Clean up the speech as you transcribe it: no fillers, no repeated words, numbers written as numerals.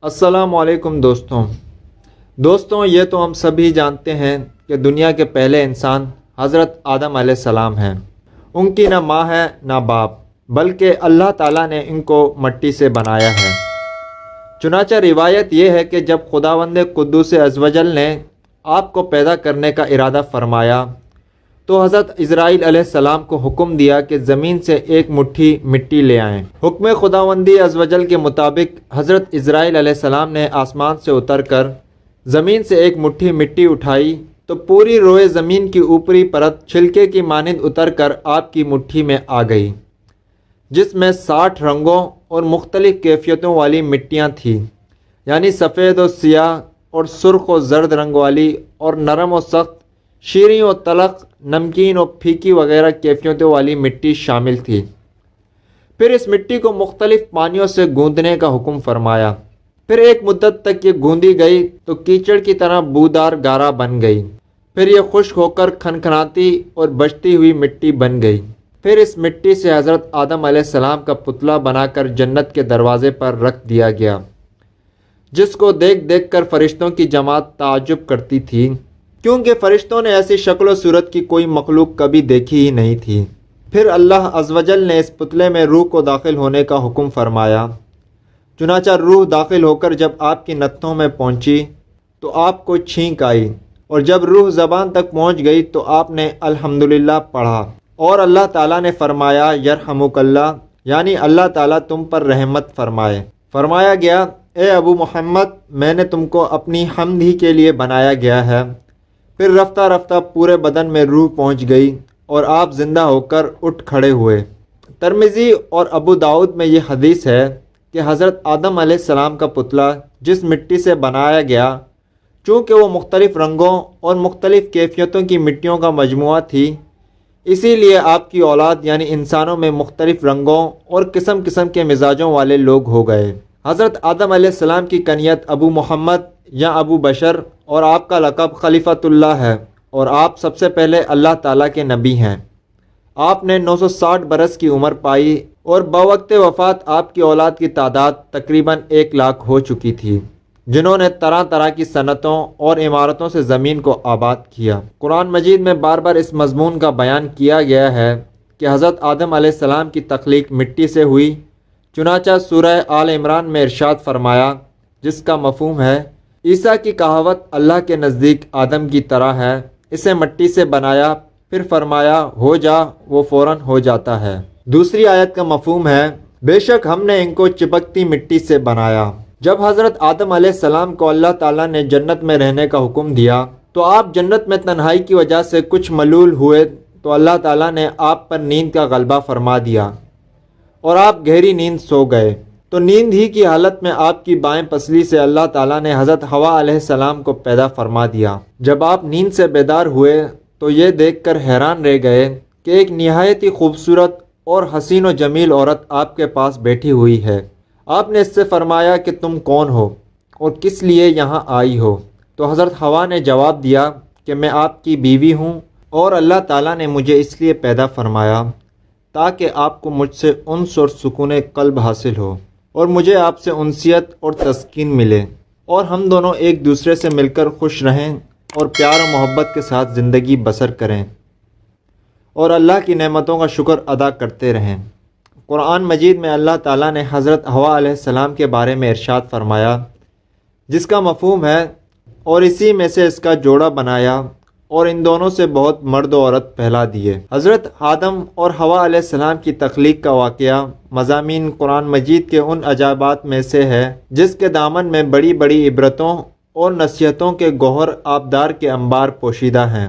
السلام علیکم دوستوں یہ تو ہم سبھی جانتے ہیں کہ دنیا کے پہلے انسان حضرت آدم علیہ السلام ہیں۔ ان کی نہ ماں ہے نہ باپ، بلکہ اللہ تعالیٰ نے ان کو مٹی سے بنایا ہے۔ چنانچہ روایت یہ ہے کہ جب خداوند قدوس عزوجل نے آپ کو پیدا کرنے کا ارادہ فرمایا تو حضرت اسرائیل علیہ السلام کو حکم دیا کہ زمین سے ایک مٹھی مٹی لے آئیں۔ حکم خداوندی عزوجل کے مطابق حضرت اسرائیل علیہ السلام نے آسمان سے اتر کر زمین سے ایک مٹھی مٹی اٹھائی تو پوری روئے زمین کی اوپری پرت چھلکے کی مانند اتر کر آپ کی مٹھی میں آ گئی، جس میں 60 رنگوں اور مختلف کیفیتوں والی مٹیاں تھیں، یعنی سفید و سیاہ اور سرخ و زرد رنگ والی اور نرم و سخت، شیریں و تلخ، نمکین و پھیکی وغیرہ کیفیتوں والی مٹی شامل تھی۔ پھر اس مٹی کو مختلف پانیوں سے گوندنے کا حکم فرمایا۔ پھر ایک مدت تک یہ گوندی گئی تو کیچڑ کی طرح بودار گارا بن گئی۔ پھر یہ خشک ہو کر کھنکھناتی اور بجتی ہوئی مٹی بن گئی۔ پھر اس مٹی سے حضرت آدم علیہ السلام کا پتلا بنا کر جنت کے دروازے پر رکھ دیا گیا، جس کو دیکھ دیکھ کر فرشتوں کی جماعت تعجب کرتی تھی، کیونکہ فرشتوں نے ایسی شکل و صورت کی کوئی مخلوق کبھی دیکھی ہی نہیں تھی۔ پھر اللہ عزوجل نے اس پتلے میں روح کو داخل ہونے کا حکم فرمایا۔ چنانچہ روح داخل ہو کر جب آپ کی نتھوں میں پہنچی تو آپ کو چھینک آئی، اور جب روح زبان تک پہنچ گئی تو آپ نے الحمدللہ پڑھا، اور اللہ تعالیٰ نے فرمایا یرحمک اللہ، یعنی اللہ تعالیٰ تم پر رحمت فرمائے۔ فرمایا گیا اے ابو محمد، میں نے تم کو اپنی حمد ہی کے لیے بنایا گیا ہے۔ پھر رفتہ رفتہ پورے بدن میں روح پہنچ گئی اور آپ زندہ ہو کر اٹھ کھڑے ہوئے۔ ترمذی اور ابو داؤد میں یہ حدیث ہے کہ حضرت آدم علیہ السلام کا پتلا جس مٹی سے بنایا گیا، چونکہ وہ مختلف رنگوں اور مختلف کیفیتوں کی مٹیوں کا مجموعہ تھی، اسی لیے آپ کی اولاد یعنی انسانوں میں مختلف رنگوں اور قسم قسم کے مزاجوں والے لوگ ہو گئے۔ حضرت آدم علیہ السلام کی کنیت ابو محمد یا ابو بشر اور آپ کا لقب خلیفۃ اللہ ہے، اور آپ سب سے پہلے اللہ تعالیٰ کے نبی ہیں۔ آپ نے 960 برس کی عمر پائی اور بوقت وفات آپ کی اولاد کی تعداد تقریباً 1 لاکھ ہو چکی تھی، جنہوں نے طرح طرح کی صنعتوں اور عمارتوں سے زمین کو آباد کیا۔ قرآن مجید میں بار بار اس مضمون کا بیان کیا گیا ہے کہ حضرت آدم علیہ السلام کی تخلیق مٹی سے ہوئی۔ چنانچہ سورہ آل عمران میں ارشاد فرمایا، جس کا مفہوم ہے عیسیٰ کی کہاوت اللہ کے نزدیک آدم کی طرح ہے، اسے مٹی سے بنایا، پھر فرمایا ہو جا، وہ فوراً ہو جاتا ہے۔ دوسری آیت کا مفہوم ہے بے شک ہم نے ان کو چپکتی مٹی سے بنایا۔ جب حضرت آدم علیہ السلام کو اللہ تعالیٰ نے جنت میں رہنے کا حکم دیا تو آپ جنت میں تنہائی کی وجہ سے کچھ ملول ہوئے تو اللہ تعالیٰ نے آپ پر نیند کا غلبہ فرما دیا اور آپ گہری نیند سو گئے۔ تو نیند ہی کی حالت میں آپ کی بائیں پسلی سے اللہ تعالیٰ نے حضرت حوا علیہ السلام کو پیدا فرما دیا۔ جب آپ نیند سے بیدار ہوئے تو یہ دیکھ کر حیران رہ گئے کہ ایک نہایت ہی خوبصورت اور حسین و جمیل عورت آپ کے پاس بیٹھی ہوئی ہے۔ آپ نے اس سے فرمایا کہ تم کون ہو اور کس لیے یہاں آئی ہو؟ تو حضرت حوا نے جواب دیا کہ میں آپ کی بیوی ہوں، اور اللہ تعالیٰ نے مجھے اس لیے پیدا فرمایا تاکہ آپ کو مجھ سے انس اور سکون قلب حاصل ہو، اور مجھے آپ سے انسیت اور تسکین ملے، اور ہم دونوں ایک دوسرے سے مل کر خوش رہیں اور پیار و محبت کے ساتھ زندگی بسر کریں، اور اللہ کی نعمتوں کا شکر ادا کرتے رہیں۔ قرآن مجید میں اللہ تعالیٰ نے حضرت حوا علیہ السلام کے بارے میں ارشاد فرمایا، جس کا مفہوم ہے اور اسی میں سے اس کا جوڑا بنایا، اور ان دونوں سے بہت مرد و عورت پہلا دیے۔ حضرت آدم اور حوا علیہ السلام کی تخلیق کا واقعہ مضامین قرآن مجید کے ان عجائبات میں سے ہے جس کے دامن میں بڑی بڑی عبرتوں اور نصیحتوں کے گوہر آبدار کے انبار پوشیدہ ہیں۔